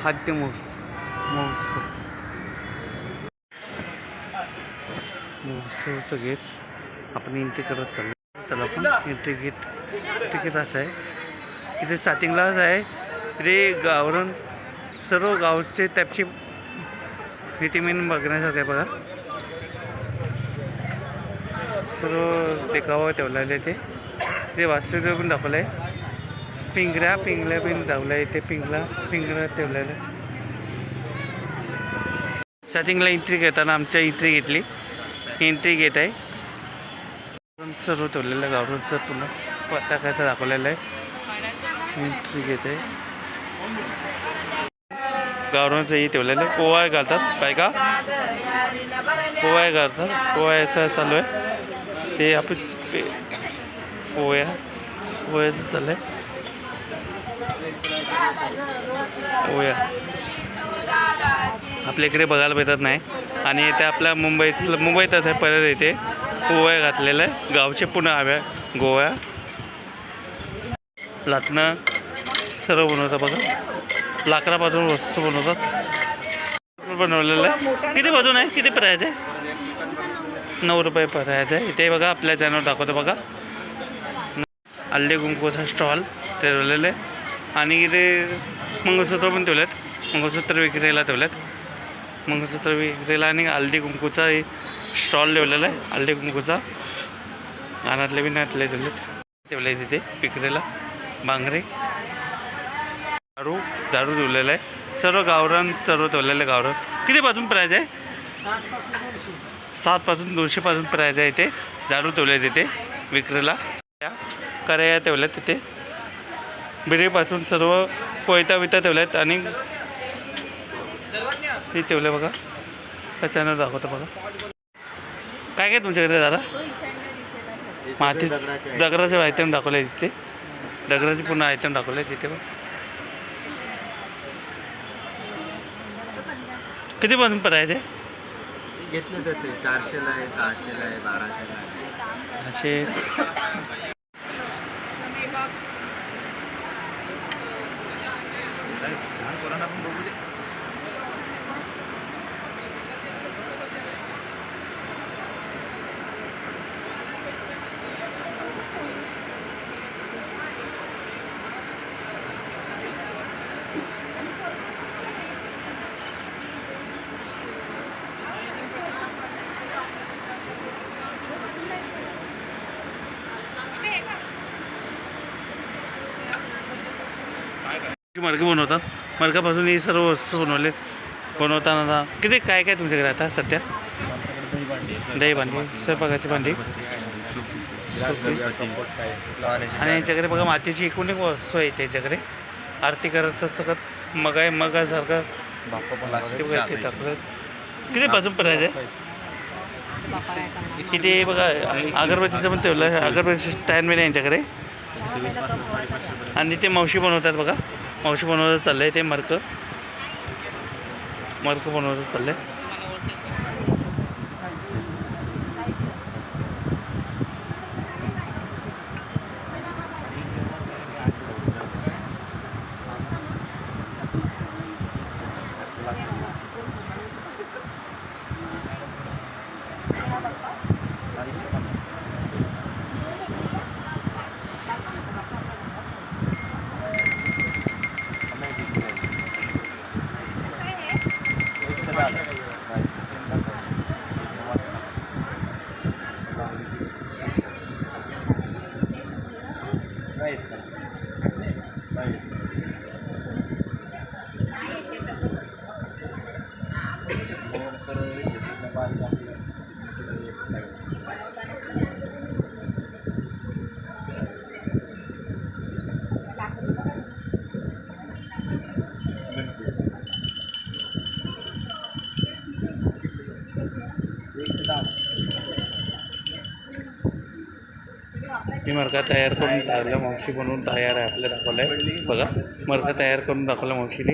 खाद्य महोत्सव महोत्सवाचं गेट आपण एंट्री करत चाललो. चला आपण एंट्री गेट तिकीट असं आहे. इथे स्टार्टिंगलाच आहे. इथे गावरून सर्व गावचे टाईपची इथे मेन बघण्यासारखं आहे बघा. सर्व देखावा ठेवलेलं आहे. ते वास्तव्य पण दाखवलं आहे. पिंगळ्या पण दाखवलं आहे. इथे पिंगळा ठेवलेला आहे. स्टार्टिंगला एंट्री घेताना आमच्या एंट्री घेतली. एंट्री गेट आहे. सर्व ठेवलेलं आहे. गावरून सर पुन्हा टाकायचं दाखवलेलं आहे. एंट्री गेट आहे. गावरूनचं हे ठेवलेलं आहे. पोहा घालतात बायका. पोहा घालतात. पोह्याचं चालू आहे. ते आपण पोह्याचं चालू आहे. पोह्या आपल्या इकडे बघायला भेटत नाही. आणि इथे आपल्या मुंबईतच आहे. परत इथे पोह्या घातलेलं आहे. गावचे पुन्हा हव्या गोव्या लाटणं सर्व बनवतात बघा. लाकडापासून वस्तू बनवतात. बनवलेलं आहे. किती बाजून आहे? किती प्राईज आहे? 9 रुपये प्राईज आहे. इथे बघा आपल्या चॅनल दाखवतो बघा. हळदी कुंकूचा स्टॉल ठेवलेलं आहे. आणि इथे मंगळसूत्र पण ठेवलेत. मंगळसूत्र विक्रीला ठेवलेत. मंगळसूत्र विक्रीला आणि हळदी कुंकूचा स्टॉल ठेवलेला आहे. हळदी कुंकूचा कानातले बी नातले ठेवले तिथे विक्रीला. बांगरे झाडू ठेवलेलं आहे. सर्व गावरान सर्व ठेवलेलं आहे. गावरान किती पासून प्राईज आहे? 7 पासून 200 पासून प्राईज आहे. इथे झाडू ठेवले तिथे विक्रीला. कराया ठेवल्यात तिथे. बिरेपासून सर्व कोयता ठेवल्या आहेत. आणि हे ठेवलं बघा. त्याच्यानं दाखवतं बघा. काय काय तुमच्याकडे दादा? माती दगडाचे आयटम दाखवले तिथे. दगडाचे पुन्हा आयटम दाखवले तिथे. किती पासून प्राईज आहे? घेतलं तसे 400ला आहे, 600ला आहे, 1200ला आहे. असे मडके बनवतात. मडकापासून ही सर्व वस्तू बनवताना किती काय काय तुमच्याकडे आता सध्या? दही भांडी, स्वयंपाकाची भांडी आणि याच्याकडे बघा मातीची एकूण एक वस्तू आहे. त्याच्याकडे आरती करत सगळं मगासारखं किती पासून प्राईज आहे? किती बघा. अगरबत्तीचं पण ठेवलं आहे. अगरबत्ती स्टँड नाही यांच्याकडे. आणि ते मावशी बनवतात बघा. मावशी बनवतं चाललं आहे. ते मडकं बनवतं चाललं आहे. मी मडका तयार करून टाकलं. मावशी बनवून तयार आहे. आपल्याला दाखवलं आहे बघा. मडका तयार करून दाखवलं मावशीने.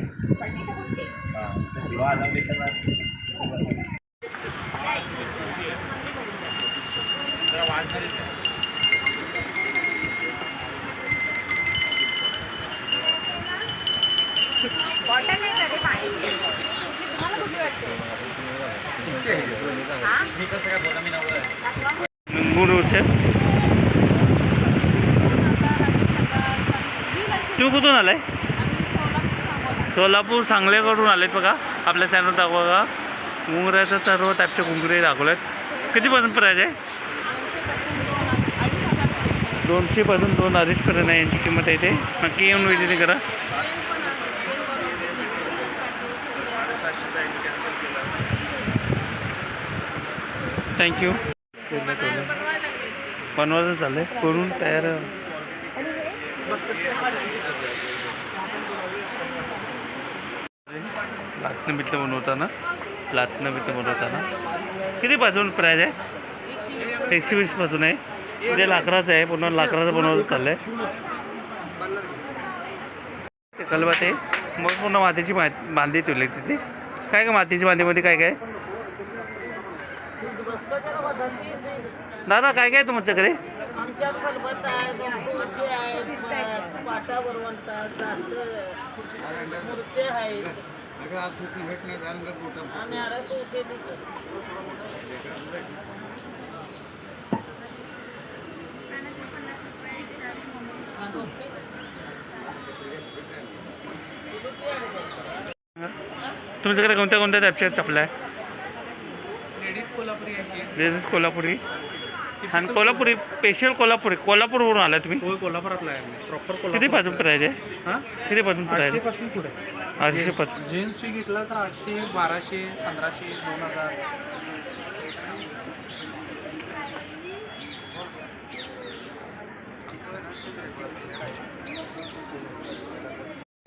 बॉटल गुरुचे तू कुठून आलाय? सोलापूर सांगलीकडून आलेत बघा. आपल्या चॅनल दाखवा बघा. घुंगराचं सर्व टाईपचे घुंगरे दाखवलेत. कितीपासून प्राईज आहे? 200पासून 2-2.5पर्यंत आहे यांची किंमत आहे. ते नक्की येऊन विजिट करा. थँक्यू. बनवायचं चाललं आहे, करून तयार. लाटणं बिटणं बनवताना कितीपासून प्राईज आहे? 120पासून आहे. ते लाकडाचं आहे, पुन्हा लाकडाचं बनवायचं चाललं आहे. ते कलबात आहे. मग पुन्हा मातीची बांधी ठेवली तिथे. काय का मातीची बांधीमध्ये काय काय दादा काय काय तुमच्याकडे? आमच्यात खलबत आहे, गंगोशी आहे, पाटा वरवंटा, मूर्ती आहेत आणि अडसोशे तुमच्याकडे कोणत्या कोणत्या टाईपच्या चपल्या आहे? लेडीज कोल्हापुरी आणि कोल्हापुरी स्पेशल कोल्हापूरवरून आला तुम्ही? होय, कोल्हापुरातला आहे प्रॉपर कोल्हापूर. कितीपासून प्राईज आहे? हां, कितीपासून प्राईज? 800पासून पुढे. 800पासून. जीन्सची घेतला तर 800, 1200, 1500, 2000.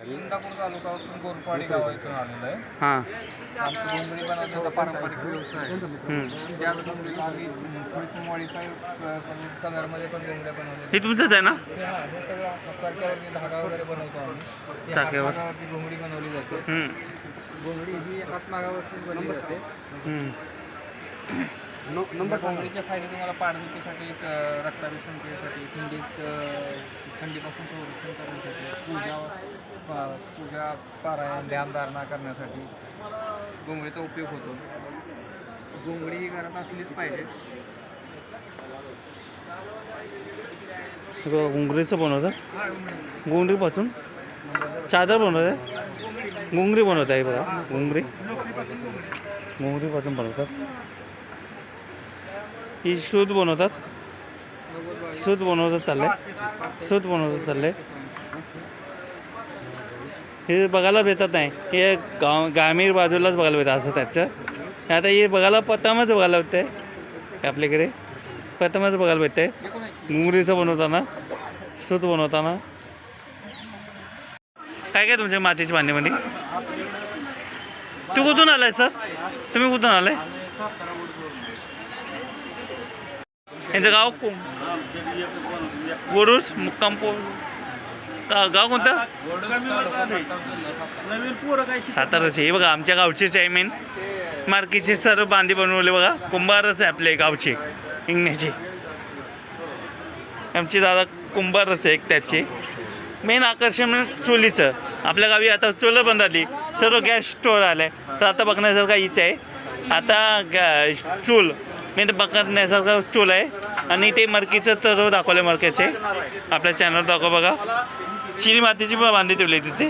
इंदापूर तालुक्यातून गोरपाडी गावा इथून आलेलं आहे. हां. आमचं घोंगडी बनवण्याचा पारंपरिक व्यवसाय आहे. त्याच घोंगडीला आम्ही थोडीशी मॉडिफाय कलरमध्ये पण घोंगड्या बनवल्या. हे तुमचंच आहे ना? हे सगळं चाक्यावरती धागा वगैरे बनवतो आम्ही. चाक्यावर. हातमागावरती घोंगडी बनवली जाते. घोंगडी ही हातमागावरती बनवली जाते. त्या घोंगडीचे फायदे तुम्हाला पाठदुखीसाठी, रक्ताभिसंक्रियेसाठी, थंडीपासून संरक्षण करण्यासाठी, पूजा पारायण ध्यानधारणा करण्यासाठी घोंगडीचा उपयोग होतो. घोंगडी ही घरात असलीच पाहिजे. घुंगरीचं बनवतात. घुंगरीपासून चादर बनवत आहे. घुंगरी बनवत आहे बघा. घुंगरीपासून बनवतात. ही शूज बनवतात. सूत बनवतात चाललंय. हे बघायला भेटत नाही. हे ग्रामीण बाजूलाच बघायला भेटतं असं टाईपचं. आता हे बघायला प्रथमच बघायला भेटतं आहे आपल्याकडे. प्रथमच बघायला भेटतं आहे घुंगरीचं बनवताना, सूत बनवताना. काय काय तुमच्या मातीच्या बांधणीमध्ये? तू कुठून आलाय सर? तुम्ही कुठून आलाय? यांचं गाव गोरुस मुक्काम गाव कोणतं? साताराचे. हे बघा आमच्या गावचेच आहे. मेन मार्कीचे सर्व बांधी बनवले बघा. कुंभारच आहे आपले गावचे इंगण्याचे. आमचे दादा कुंभारच आहे एक त्याचे. मेन आकर्षण म्हणजे चुलीचं. आपल्या गावी आता चुलं बंद झाली, सर्व गॅस स्टोअर आलं आहे. तर आता बघण्यासारखं हीच आहे. आता चूल मेन बघण्यासारखं चूल आहे. आणि ते मरकीचं तर दाखवलं मरक्याचे. आपल्या चॅनल दाखवा बघा. चिनी मातीची पण बांधी ठेवली तिथे.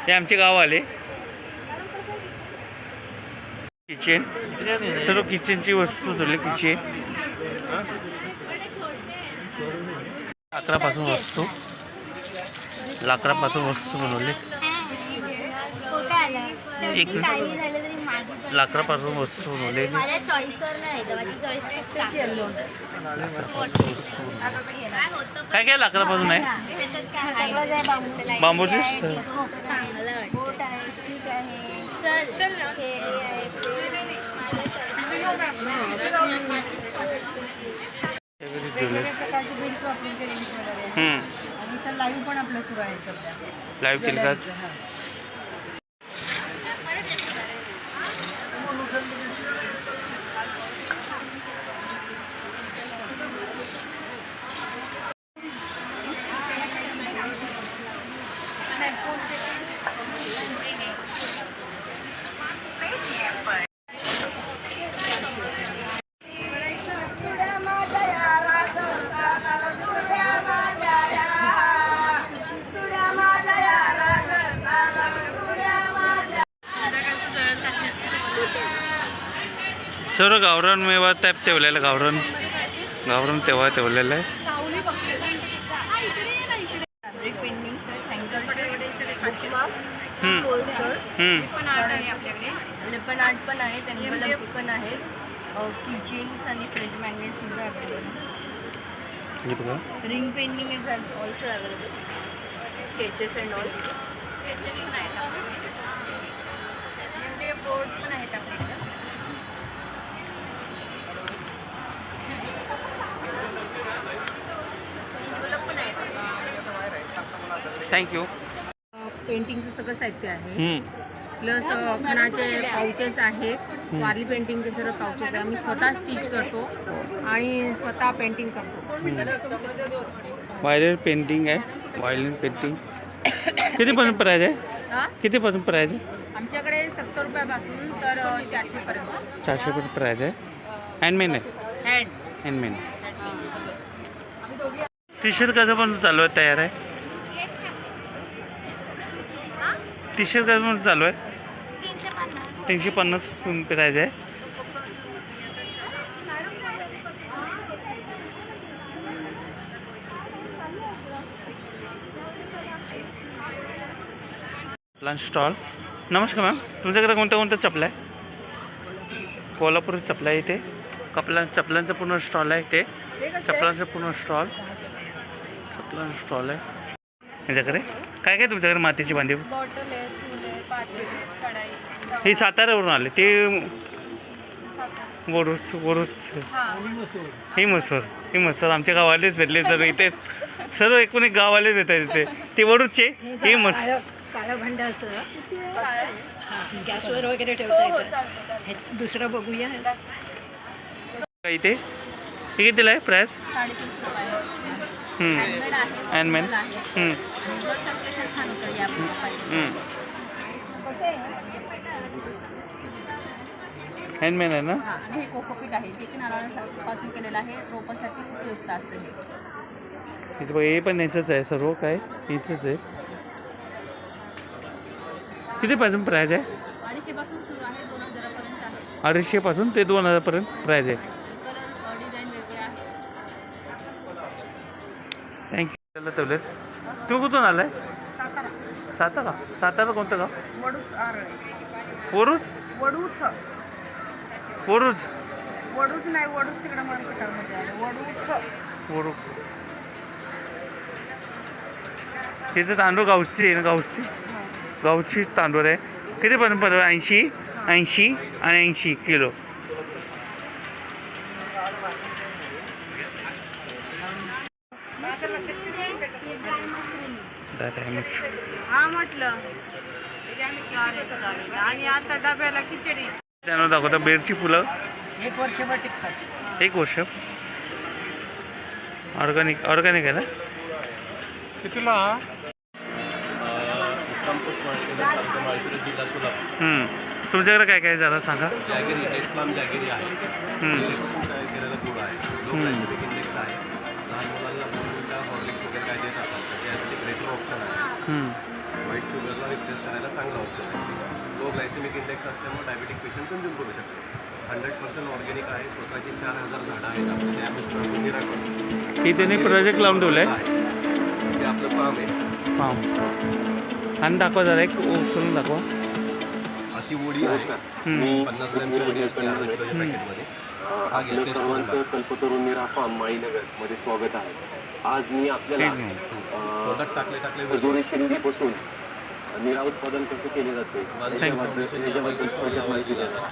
हे आमचे गाव आले. किचन सर्व किचनची वस्तू ठेवली. किचन लाकडापासून वस्तू बनवली. एक लाकडापासून वस्तू बनवली. काय काय लाकडापासून आहे? बांबूची लाईव्ह पण आपलं सुरू आहे सध्या. लाईव्ह केली का? सर्व गावरान मेवा टॅप ठेवलेला गावरान गावरान तेव्हा ठेवलेला आहे. फॅब्रिक पेंटिंग्स आहेत, हँगर्स, बुकमार्क्स, हम्म. पोस्टर्स, हम्म. लिपन आर्ट पण आहेत, एन्व्हलप्स पण आहेत, किचन्स आणि फ्रिज मॅग्नेट सुद्धा अवेलेबल. हे बघा. Ring painting is also available. Sketches and all sketches पण आहेत आपल्याकडे. बोर्ड पण आहेत आपल्याकडे. थँक्यू. पेंटिंगचं सगळं साहित्य आहे. हम्म. प्लस खणाचे पाउचेस आहेत. वारली पेंटिंगचे सर्व पाउचेस आहे. आम्ही स्वतः स्टिच करतो आणि स्वतः पेंटिंग करतो. व्हायलिन पेंटिंग आहे. व्हायलिन पेंटिंग कितीपासून प्राईज आहे? हां, कितीपासून प्राईज आहे? आमच्याकडे 70 रुपयापासून तर 400 पर्यंत 400 रुपये प्राईज आहे. हँडमेड आहे. हँड. हँडमेड. टी शर्ट कसं पण चालू आहे? तयार आहे. टी शर्ट कसं पण चालू आहे? 350 प्राईज आहे. Plan stall. नमस्कार मॅम, तुमच्याकडे कोणत्या कोणत्या चपला आहे? कोल्हापुरी चपला आहे इथे. चपलांचा पूर्ण स्टॉल आहे इथे. चपलांचा पूर्ण स्टॉल आहे याच्याकडे. काय काय तुमच्याकडे मातीची भांडी? बॉटल आहे, चूल आहे, पातेली, कढाई. ही साताऱ्यावरून आले ते. वरूच ही मसूर आमच्या गावालेच भेटले सर्व इथे. सर्व एकूण एक गावालेच येतात इथे. ते वरूचचे. ही मसूर काळं भांड असं गॅसवर वगैरे ठेवता येतं. दुसरं बघूया. इथे हे कितीला आहे प्राईस? 350 रुपये. हँडमेड. छान होतं या हँडमेड आहे ना? आणि हे कोकोपीट आहे जे की नारळापासून केलेलं आहे. रोपासाठी उपयुक्त असतं हे. इथे बघा, हे पण याचंच आहे. सर्व काय याचंच आहे. कितीपासून प्राईज आहे? 250 पासून सुरू आहे, 2000 पर्यंत आहे. 250 पासून ते 2000 पर्यंत प्राईज आहे. कलर डिझाईन वेगळे आहे. थँक्यू. ठेवलेत. तू कुठून आलाय? सातारा. सातारा कोणतं गाव? वडूच आरळे. वरूच वडूच नाही, वडूच तिकडे मार्केटमध्ये आलं. वडूच. इथे तांदूळ गावची आहे ना? गावची तांदूळ आहे. कितीपर्यंत पडेल? 80 आणि 80 किलो. हा म्हटलं. आणि आता डब्याला खिचडी. त्यानं दाखवता बेरची फुलं 1 वर्षभर टिकतात. 1 वर्ष. ऑर्गॅनिक आहे ना? कितीला? जिल्हा सोलापूर. तुमच्याकडे काय काय झालं सांगा. जॅगिरी, टेस्टलाम जॅगिरी आहे. तयार केलेला गुळ आहे. लो ग्लायसेमिक इंडेक्स आहे. लहान मुलांना बोर्नविटा, हॉर्लिक्स वगैरे काय देत असतात तर त्यासाठी ग्रेटर ऑप्शन आहे. व्हाईट शुगरला रिप्लेस करायला चांगला ऑप्शन आहे. लो ग्लायसेमिक इंडेक्स असल्यामुळे डायबेटिक पेशंट कन्झ्युम करू शकतो. 100% ऑर्गॅनिक आहे. स्वतःची 4000 झाडं आहेत. आपण त्या मिश्रणातून निराकरण ही त्यांनी प्रोजेक्ट लावून ठेवलं आहे. ते आपलं फार्म आहे. फार्म. आणि दाखवा जरा एक उचलून दाखवा. अशी वडी आहे. 50 ग्रॅमची वडी असते अर्धा किलोच्या पॅकेटमध्ये. आपल्या सर्वांचं कल्पतरू निरा फार्म माळीनगर मध्ये स्वागत आहे. आज मी आपल्याला प्रोडक्ट टाकले खजुरी शेंगीपासून निरा उत्पादन कसं केले जाते याच्याबद्दल थोडक्यात माहिती देणार.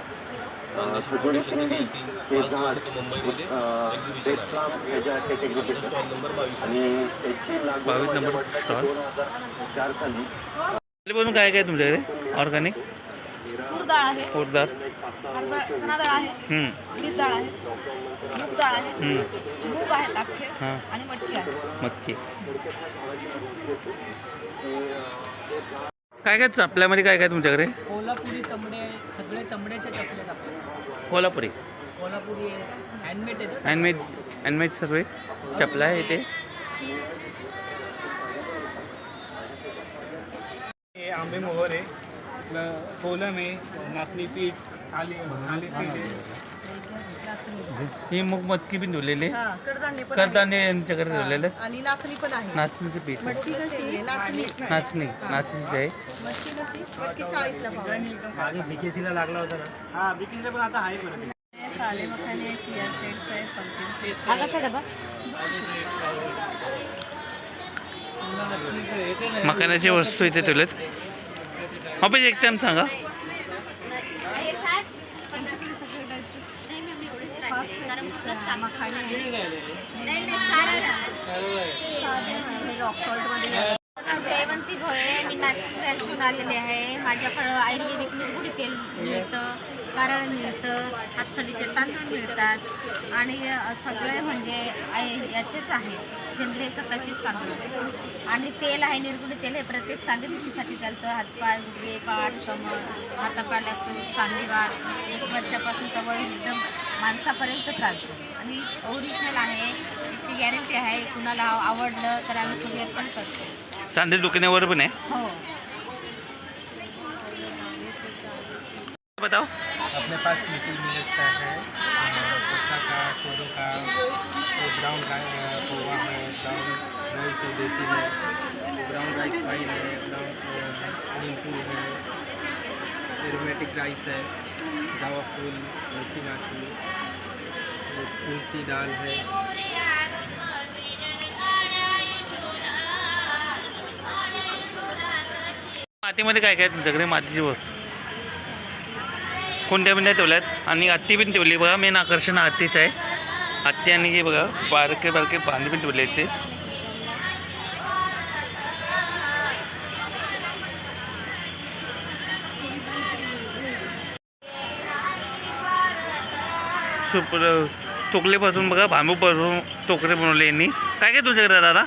खजुरी शेंगी हे झाड रेडफ्लाम ह्याच्या कॅटेगरीत येतात आणि त्याची लागवड 2004 साली. बनवून काय काय तुमच्याकडे ऑर्गॅनिक? तूरडाळ आहे, उडदार. चणा डाळ आहे, उडीद डाळ आहे, मूग डाळ आहे, मूग आहेत अख्खे आणि मटकी आहे. मच्छी. काय काय चपल्यामध्ये काय काय तुमच्याकडे? कोल्हापुरी चमडे, सगळे चमड्याचे चपले आहेत आपल्याकडे. कोल्हापुरी हँडमेड आहेत. हँडमेड सर्व चपला आहे इथे. आंबे मोहर आहे, कोलम आहे, नाचणी पीठ, थाली पीठ आहे, ही मूग मटकी पण ठेवलेली हा कडधान्य पण कडधान्य यांच्याकडे ठेवलेलं आहे. आणि नाचणी पण आहे. नाचणीचं पीठ मटकी कशी आहे? नाचणी नाचणीची आहे. मटकी कशी? मटकी 40ला पाव आहे. साले मखाने चिया सीड्स आहे पंकिन सीड्स मखाण्याची वस्तू इथे ठेवलेत. हा पण एक टाइम सांगा. आमच्याकडे सगळे टाईपचे 5 चिप्स आहे. मखाणे आहे. साधे म्हणजे रॉक सॉल्टमध्ये नाव जयवंती भोये. मी नाशिक बँकहून आलेले आहे. माझ्याकडं आयुर्वेदिक निरगुडी तेल मिळतं, कारळ मिळतं, हातसडीचे तांदूळ मिळतात आणि सगळे म्हणजे याचेच आहे, सेंद्रिय खताचेच तांदूळ. आणि तेल आहे निरगुडी तेल. हे प्रत्येक सांधेदुखीसाठी चालतं. हातपाय, गुडघे, पाठ, कमर, हातापायाला सांधेवात 1 वर्षापासून तर एकदम माणसापर्यंत चालतं आणि ओरिजिनल आहे. याची गॅरंटी आहे. कुणाला आवडलं तर आम्ही कुरिअर पण करतो. सांधे दुखण्यावर पण आहे. हो. बताओ. अपने पास लिटिल मिलेट्स का है, पोसा का, कोदो का, ब्राउन का पोहा है, ब्राउन राइस है देसी है, ब्राउन राइस फाइन है, ब्राउन नींबू है, एरोमेटिक राइस है, जावा फूल, मेथी माछी, उल्टी दाल है. मातीमध्ये काय काय तुमच्याकडे मातीची वस्तू कोणत्या कोणत्या ठेवल्यात आणि हत्ती पण ठेवली बघा. मेन आकर्षण हत्तीच आहे. हत्ती आणि हे बघा बारके बारके पाणी पण ठेवले ते. टोकलेपासून बघा बांबूपासून टोकरे बनवले यांनी. काय काय तुझ्याकडे दादा?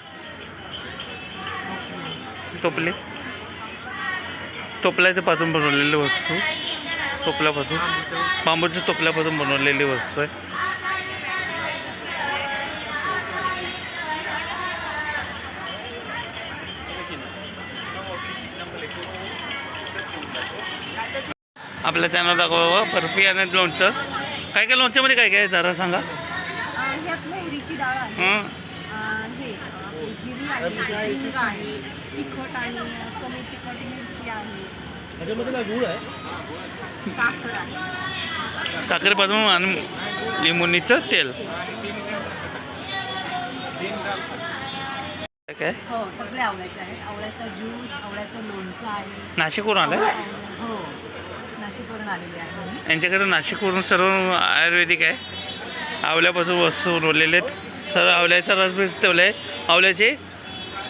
टोपल्याच्या पासून बनवलेली वस्तू. टोपल्यापासून बांबूच्या टोपल्यापासून बनवलेली वस्तू आहे. आपल्या चॅनल दाखवा बर्फी आणि लोणचं. काय काय लोणच्यामध्ये काय काय जरा सांगा. ह्यात मोहरीची डाळ आहे, हे आपली जिरी आहे, हिंग आहे, तिखट आणि कमी तिखट मिरची आहे, साखर आहे, साखरेपासून आणि लिंबुनीचं तेल. काय हो सगळे आवळ्याचे आहेत. आवळ्याचा ज्यूस, आवळ्याचं लोणचं आहे. नाशिकवरून आलं? हो नाशिकवरून आलेले आहे मी. यांच्याकडे नाशिकवरून सर्व आयुर्वेदिक आहे. आवल्यापासून वस्तू बनवलेले आहेत. सर्व आवल्याचा रस बीस ठेवला आहे. आवल्याचे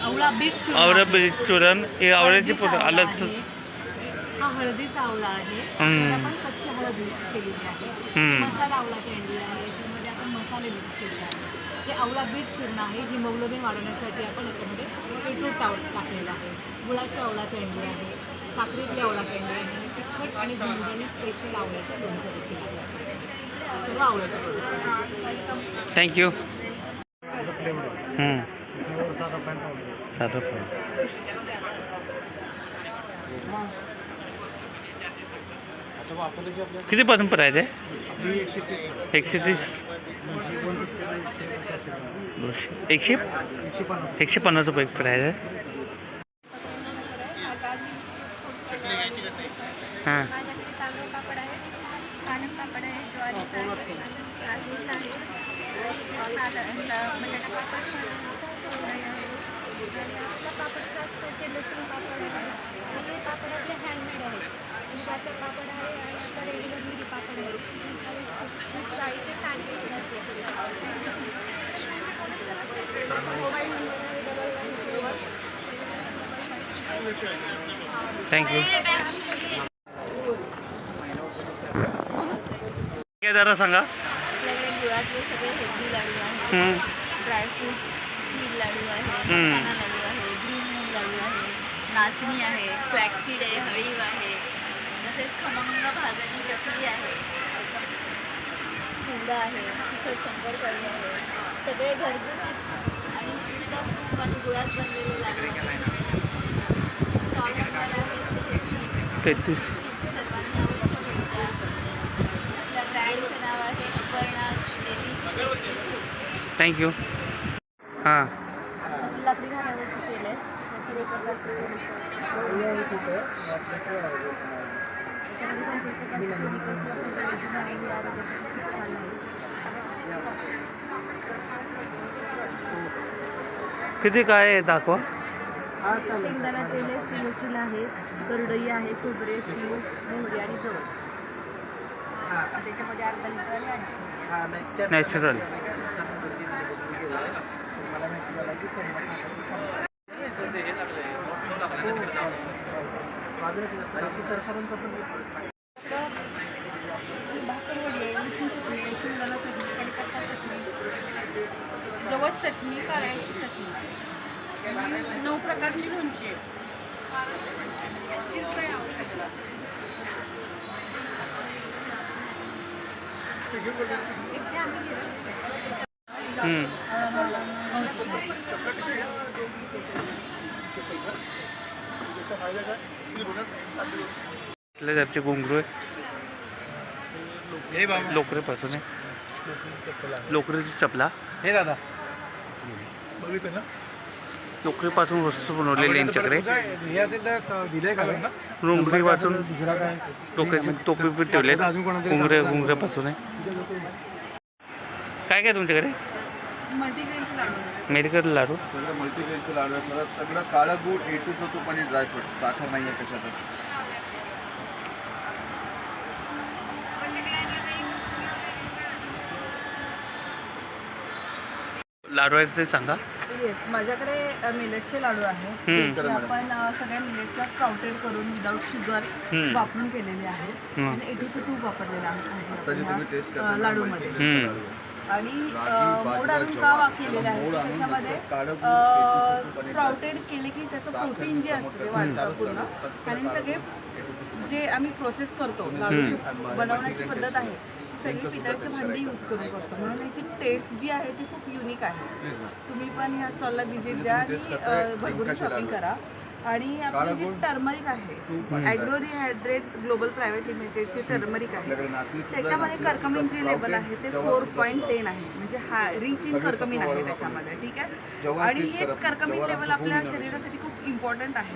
आवळा बीट चूर्ण आवळा आहे. बीट चूर्ण हे आवळ्याची हळदीचा आवळा आलं. आहे. हा हळदीचा आवळा आहे. याच्यामध्ये आपण कच्ची हळद मिक्स केलेली आहे. मसाला आवळा कँडी आहे. याच्यामध्ये आपण मसाले मिक्स केले आहे. हे आवळा बीट चूर्ण आहे. हिमोग्लोबिन वाढवण्यासाठी आपण याच्यामध्ये बीटरूट टाकलेलं आहे. गुळाची आवळा कँडी आहे, साखरेतली आवळा कँडी आहे, तिखट आणि झणझणी स्पेशल आवळ्याचं लोणचं देखील आहे. सर्व आवळ्याचे प्रोडक्ट्स आहेत. थँक्यू. सादा साधं पण. कितीपासून प्राईज आहे? 130 150 रुपये प्राईज आहे. हां माझ्याकडे तांदूळ पापड आहे, पालक पापड आहे, ज्वारीचा आहे, नाचणीचा आहे, बटाटा पापड, पापडचा असतो जे लसूण पापड आहे. हे पापड आपले हँडमेड आहे. उसाचं पापड आहे आणि आता रेग्युलर मिरी पापड आहे. मिक्स डाळीचे सांडगे मोबाईल नंबर आहे 99 थँक्यू. काय जरा सांगा. आपल्याकडे गुळातले सगळे हेल्दी लाडू आहेत. ड्रायफ्रूट सीड लाडू आहे, मखाना लाडू आहे, ग्रीन मूग लाडू आहे, नाचणी आहे, फ्लॅक्सीड आहे, हळीव आहे, तसेच खमंग भाजणी चकली आहे, चिवडा आहे, तिखट शंकरपाळी आहे. सगळे घरगुती आणि शुद्ध तूप आणि गुळात बनलेले लाडू आहेत. स्टॉल नंबर आहे 33. 33. आपल्या ब्रँडचं नाव आहे थँक्यू. हां लाकडी घाण्यावरचे तेल आहे हे सर्व प्रकारचे तेल आहेत. त्याच्यामध्ये कोणत्याही प्रकारचे chemical किंवा preservative नाही, आरोग्यासाठी खूप छान आहे. किती काय आहे दाखवा. शेंगदाणा तेल आहे, सूर्यफूल आहे, करडई आहे, खोबरे, तीळ, मोहरी आणि जवस. त्याच्यामध्ये अर्धा लिटर आणि 250 नॅचरल. भाकरवडी आहे, लसूण चटणी आहे, शेंगदाणा चटणी, कढीपत्ता चटणी, जवस चटणी, कारळ्याची चटणी आणि 9 प्रकारची लोणची आहे. कुठल्या टाईपचे घुंगरू आहे. लोकरेपासून आहे. लोकरीची चपला. हे दादा बघितलं ना लोकरीपासून वस्तू बनवलेली यांच्याकडे. हे असेल तर दिलंय का रुंगरीपासून डोक्याची टोपी पण ठेवले घुंगऱ्यापासून आहे. काय काय तुमच्याकडे. मल्टीग्रेनचे लाडू, मेडिकल लाडू. सगळं मल्टीग्रेनचे लाडू आहे. सगळं काळं गूळ A to Z तूप आणि ड्रायफ्रुट्स. साखर नाही आहे कशातच. लाडू आहे ते सांगा. येस, माझ्याकडे मिलेट्सचे लाडू आहेत जे की आपण सगळ्या मिलेट्सला स्प्राउटेड करून विदाऊट शुगर वापरून केलेले आहेत आणि A to Z तूप वापरलेलं आहे लाडूमध्ये. आणि मोड आणून का केलेलं आहे त्याच्यामध्ये स्प्राउटेड केले की त्याचं प्रोटीन जे असतं ते वाढतं पूर्ण. आणि सगळे जे आम्ही प्रोसेस करतो लाडू बनवण्याची पद्धत आहे सगळी पितळची भांडी यूज करून करतो म्हणून याची टेस्ट जी आहे ती खूप युनिक आहे. तुम्ही पण ह्या स्टॉलला व्हिजिट द्या आणि भरपूर शॉपिंग करा. आणि आपली जी टर्मरिक आहे ॲग्रो रिहायड्रेट ग्लोबल प्रायव्हेट लिमिटेडची टर्मरिक आहे त्याच्यामध्ये कर्कमिन जे लेवल आहे ते 4.10 आहे म्हणजे रिच इन कर्कमिन आहे त्याच्यामध्ये. ठीक आहे. आणि हे कर्कमिन लेवल आपल्या शरीरासाठी खूप इम्पॉर्टंट आहे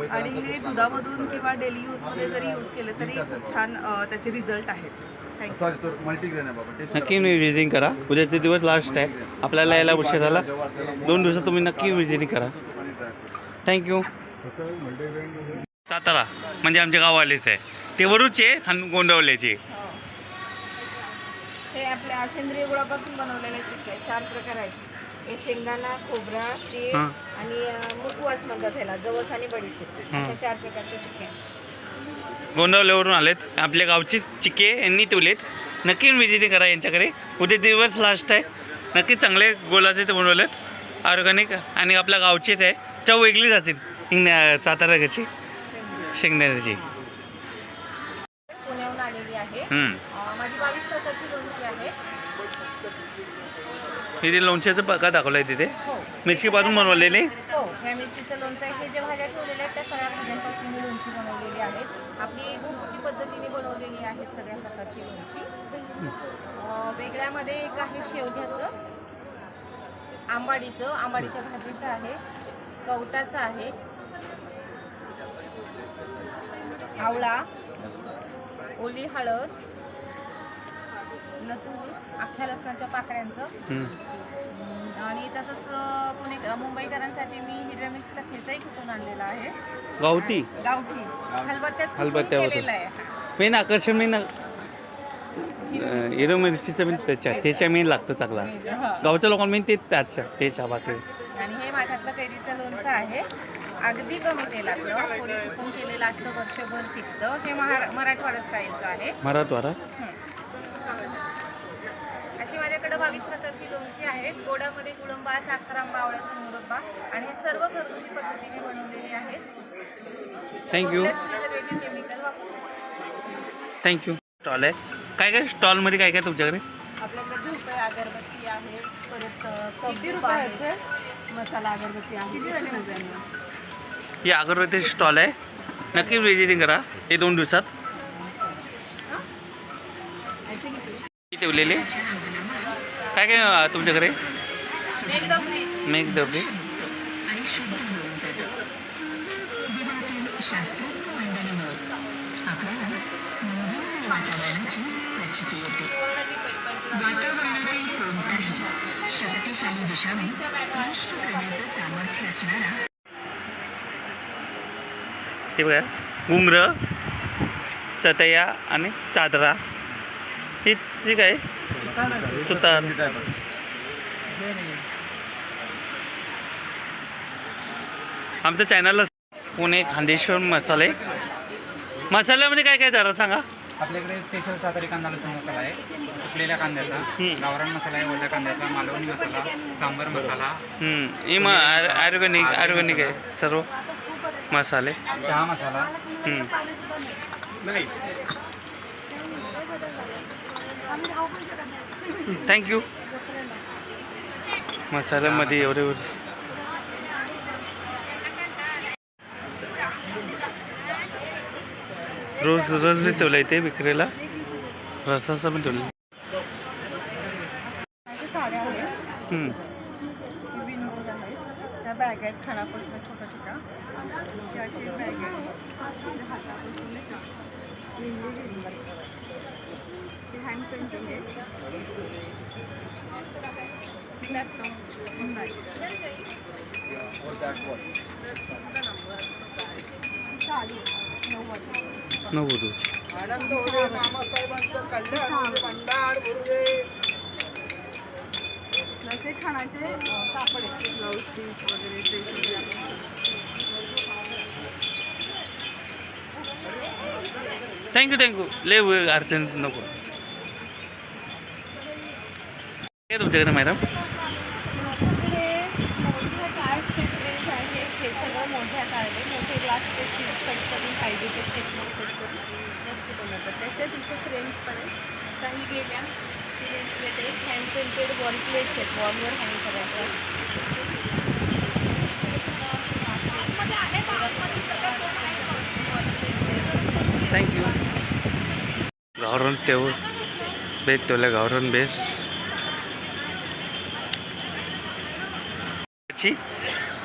आणि हे दुधामधून किंवा डेली यूजमध्ये जरी यूज केलं तरी खूप छान त्याचे रिझल्ट आहेत. नक्की विजिटिंग करा. उद्याचे दिवस लास्ट आहे. आपल्याला यायला उशीर झाला. 2 दिवसात तुम्ही नक्की विजिटिंग करा. थँक्यू. सातारा म्हणजे आमच्या गाववालेच आहे. ते वरूचे गोंडवल्याचे. हे आपल्या सेंद्रिय गुळापासून बनवलेले चिक्के आहेत. 4 प्रकार आहेत. हे शेंगदाणा, खोबरा, तीळ आणि मुकवास म्हणतात ह्याला, जवस आणि बडीशेप अशा 4 प्रकारचे चिक्के आहेत. गोंडवल्यावरून आलेत. आपल्या गावची चिक्के यांनी ठेवलेत. नक्की विजिटिंग करा यांच्याकडे. उद्या दिवस लास्ट आहे. नक्की चांगले गोलाचे ते बनवलेत ऑर्गॅनिक आणि आपल्या गावचेच आहे. चव वेगळी जातील साताराची शेंगदाण्याची. पुण्याहून आलेली आहे. माझी 22 प्रकारची लोणची आहे. इथे लोणच्याचं पका दाखवलं आहे तिथे. हो, मिरचीपासून बनवलेले. हो, ह्या मिरचीचं लोणचं आहे. हे जे भाज्या ठेवलेल्या आहेत त्या सगळ्या भाज्यांपासून मी लोणची बनवलेली आहे. आपली घरगुती पद्धतीने बनवलेली आहेत सगळ्या प्रकारची लोणची. वेगळ्यामध्ये एक आहे शेवग्याचं, आंबाडीच्या भाजीचं आहे, कवटाचं आहे, आवळा, ओली हळद, लसूण, अख्ख्या लसणाच्या पाकळ्यांचं आणि तसंच मुंबईकरांसाठी मी हिरव्या मिरचीचा ठेचाही कुठून आणलेला आहे. गावठी खलबत्त्यात केलेला आहे. मेन आकर्षण मेन हिरव मिरचीचं मेन त्याच्या मेन लागतं चांगला. गावच्या लोकांना मेन ते त्याच्या बाकी. आणि हे माठातलं कैरीचं लोणचं आहे. अगदी कमी तेलातलं, थोडी सुकून केलेलं असतं, वर्षभर टिकतं. हे मराठवाडा स्टाईलचं आहे. मराठवाडा. अशी माझ्याकडे 22 प्रकारची लोणची आहेत. गोडामध्ये गुळंबा, साखर आंबा, आवळ्याचा मुरब्बा आणि हे सर्व घरगुती पद्धतीने बनवलेले आहेत. थँक्यू. Chemical thank you. स्टॉल आहे. काय काय स्टॉलमध्ये काय काय तुमच्याकडे. आपल्याकडे धूप आहे, अगरबत्ती आहे, परत किती रुपयाचं मसाला अगरबत्ती आहे 100 रुपयांना. ही अगरबत्ती स्टॉल आहे. नक्की विजिटिंग करा. हे 2 दिवसात ठेवलेले. काय काय तुमच्याकडे. मेघडबरी वातावरणातील कोणताही शक्तिशाली विषाणू नष्ट करण्याचं सामर्थ्य असणारा हे बघा घुंगर चटया आणि चादरा ही ठीक आहे सुतार आमच्या चॅनलला पुणे खांदेश्वर मसाले मसाल्यामध्ये काय काय जरा सांगा आपल्याकडे स्पेशल सातारी कांदा लसूण मसाला आहे सुकलेल्या कांद्याचा गावरान मसाला आहे ओल्या कांद्याचा मालवणी मसाला सांबर मसाला हे मग ऑर्गॅनिक आहे सर्व मसाले चहा मसाला थँक्यू मसाल्यामध्ये एवढे रोज रस बी ठेवला इथे विक्रीला रसाचा पण ठेवला साड्या आहेत त्या बॅग आहेत खणापासून छोट्या छोट्या त्या अशी बॅग आहे हातापासून नाही का ते हँड पेंटिंग आहे लॅपटॉप साडी 90 जसे खाण्याचे कापड आहेत ब्लाऊज पीस वगैरे ड्रेस थँक्यू लय अडचण नको काय तुमच्याकडे मॅडम हे मोठ्या कार्डचे ड्रेस आहेत हे सगळं मोठ्या कार्ड आहे मोठे ग्लासचे शीट्स कट करून पाहिजे ते शेपमध्ये कट करून नक्की बनवतात त्याच्यात इथे फ्रेम्स पण आहेत काही गेल्या फ्रेम्स प्लेट आहेत हँड पेंटेड वॉल प्लेट्स आहेत वॉलवर हँग करायच्या थँक्यू गावरान तेव बेत ठेवल्या गावरान बेस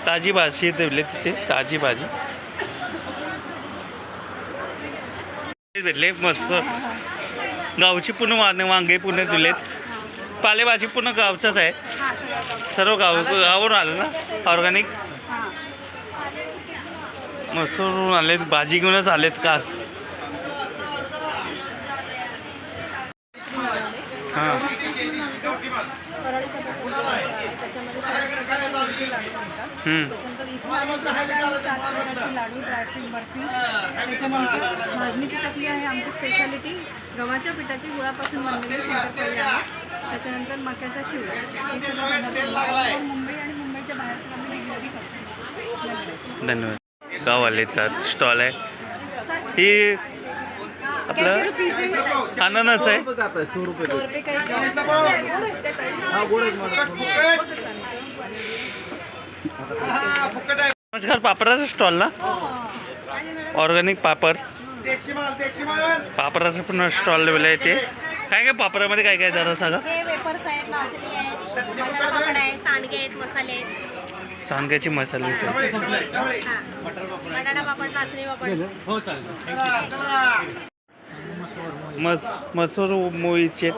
ताजी भाजी ठेवली तिथे ताजी भाजी भेटले मस्त गावची पूर्ण वांगे पूर्ण दिलेत पालेभाजी पूर्ण गावचाच आहे सर्व गावावरून आलं ना ऑर्गॅनिक मस्त आलेत भाजी घेऊनच आलेत कास हां लाडू ड्रायफ्रूट बर्फी त्याच्यानंतर भाजणीची चकली आहे आमची स्पेशालिटी गव्हाच्या पिठाची गुळापासून बनलेली शंकरपाळी आहे त्याच्यानंतर मक्याचा चिवडा मुंबई आणि मुंबईच्या बाहेरच्या आम्ही डिलिव्हरी करतो धन्यवाद गाववालेचा स्टॉल आहे ही आपलं अननस आहे नमस्कार पापडाचा स्टॉल ना ऑर्गॅनिक पापड पापडाचा पण स्टॉल लेवल आहे ते काय काय पापडामध्ये काय काय जरा सांगा हे वेफर्स आहेत नाचणी आहेत बटाटा पापड आहे सांडगे आहेत मसाले आहेत सांग्याची मसाले बटाटा पापड नाचणी पापड हो चालेल मसूर मोळीचे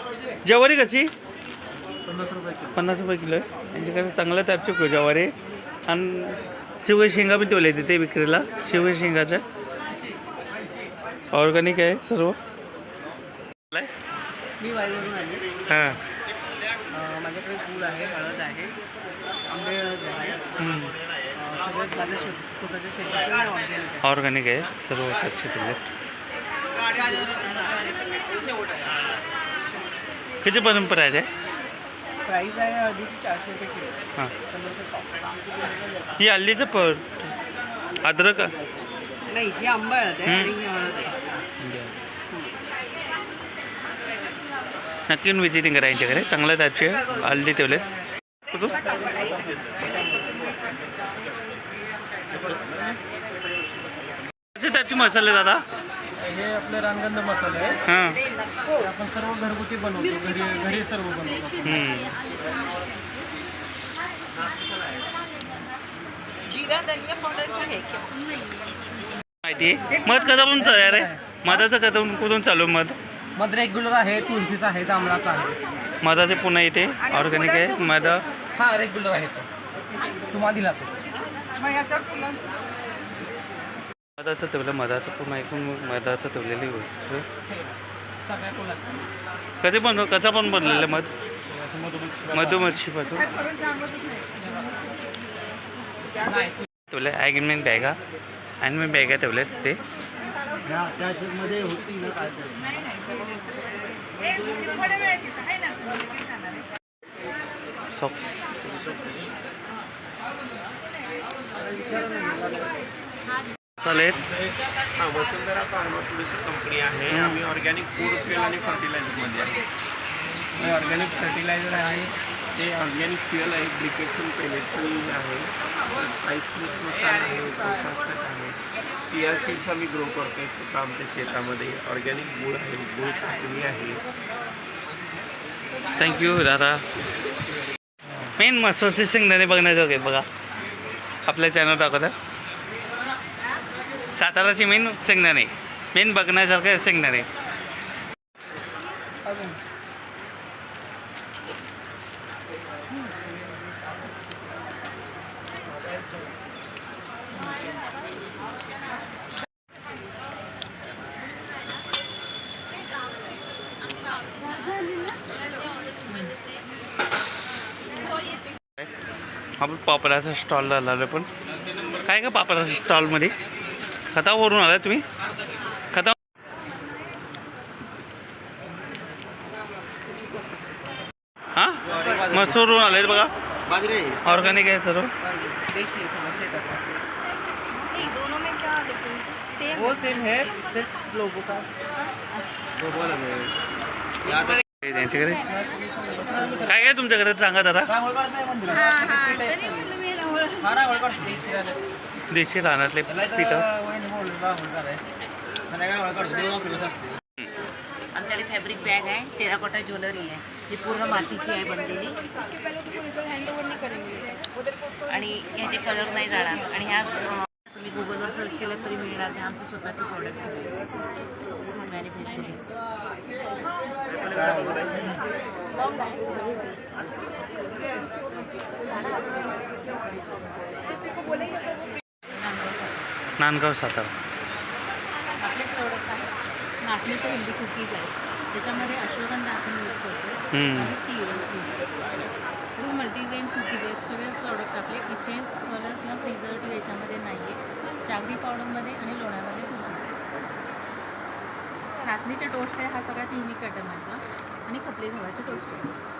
ज्वारी कशी 50 रुपये 50 रुपये किलो आहे यांच्याकडे चांगल्या टाईपचे ज्वारी आणि शेवगा शेंगा पण ठेवले तिथे विक्रीला शेवगा शेंगाचं ऑर्गॅनिक आहे सर्व मी वाईवरून आले हां माझ्याकडे गूळ आहे हळद आहे आंबे हळद आहे सगळंच माझं स्वतःच्या शेताचं ऑर्गॅनिक आहे सर्व स्वच्छ ठेवले किती परंपरा आहे प्राईस आहे हळदीची 400 रुपये किलो हां 100 रुपये पाव ही हल्लीचं अद्रक नाही ही आंबा हळद आहे आणि ही हळद आहे नक्की विजिटिंग करा यांच्याकडे चांगल्या टाईपचे हल्दी ठेवले टाईपचे मसाले दादा हे आपले रानगंध मसाले आहे हां आपण सर्व घरगुती बनवतो घरी सर्व बनवतो जिरा धनिया पावडरचं हे माहिती आहे मध कधापासून तयार आहे मधाचं कधापासून कुठून चालू आहे मध मध रेग्युलर आहे तुळशीचा आहे जांभळाचा आहे मधाचे पुन्हा इथे ऑर्गॅनिक आहे मध हा रेग्युलर आहे तो तुम्हाला दिला तो मधाचं ठेवलं मधाचं पुन्हा ऐकून मधाचं ठेवलेली वस्तू सगळ्या फुलाचं कधी बनव कसा पण बनलेलं मध मधुमक्षीपासून ठेवलं ॲग्रीमेंट बॅगा ॲग्रीमेंट बॅगा ठेवल्यात ते सॉक्स चालेल हां वसुंधरा फार्मा प्रोड्युसर कंपनी आहे आम्ही ऑर्गॅनिक फूड फ्युएल आणि फर्टिलायझरमध्ये आहे ऑर्गॅनिक फर्टिलायझर आहे ते ऑर्गॅनिक फ्युएल आहे ब्रिकेशन पेलेटल आहे स्पाइस मिक्स मसाला आहे प्रशासक आहे चिया सीड्स आम्ही ग्रो करतो स्वतः आमच्या शेतामध्ये ऑर्गॅनिक गुळ आहे गुळ काकडी आहे थँक्यू दादा मेन मस्त शेंगदाणे बघण्याजोगे आहेत बघा आपल्या चॅनल दाखवतात साताराची मेन शेंगदाणे मेन बघण्यासारखं शेंगदाणे आपण पापडाचा स्टॉलला आलो पण काय का पापडाच्या स्टॉलमध्ये खतावरून आला तुम्ही खता हां मसूरवरून आले बघा ऑर्गॅनिक आहे सर्व वो सेम है सिर्फ लोगों का त्यांच्याकडे काय काय तुमच्याकडे सांगा जरा देशी रानातले पिठं आमच्याकडे फॅब्रिक बॅग आहे टेराकोटा ज्वेलरी आहे ही पूर्ण मातीची आहे बनलेली आणि ह्याचे कलर नाही जाणार आणि ह्या तुम्ही गुगलवर सर्च केलं तरी मिळणार ते आमचे स्वतःचे प्रॉडक्ट मॅन्युफॅक्चरिंग नांदगाव सातारा आपले प्रोडक्ट आहे नाचणीचं हेल्दी कुकीज आहे त्याच्यामध्ये अश्वगंधा आपण यूज करतो आणि टी यूज करतो हे मल्टीग्रेन कुकीज आहेत सगळे प्रोडक्ट आपले इसेन्स कलर किंवा प्रिझर्वेटिव्ह याच्यामध्ये नाही आहे जागरी पावडरमध्ये आणि लोण्यामध्ये कुकीज नाचणीचे टोस्ट आहे हा सगळ्यात युनिक आयटम आहे आणि खपली गव्हाचे टोस्ट आहे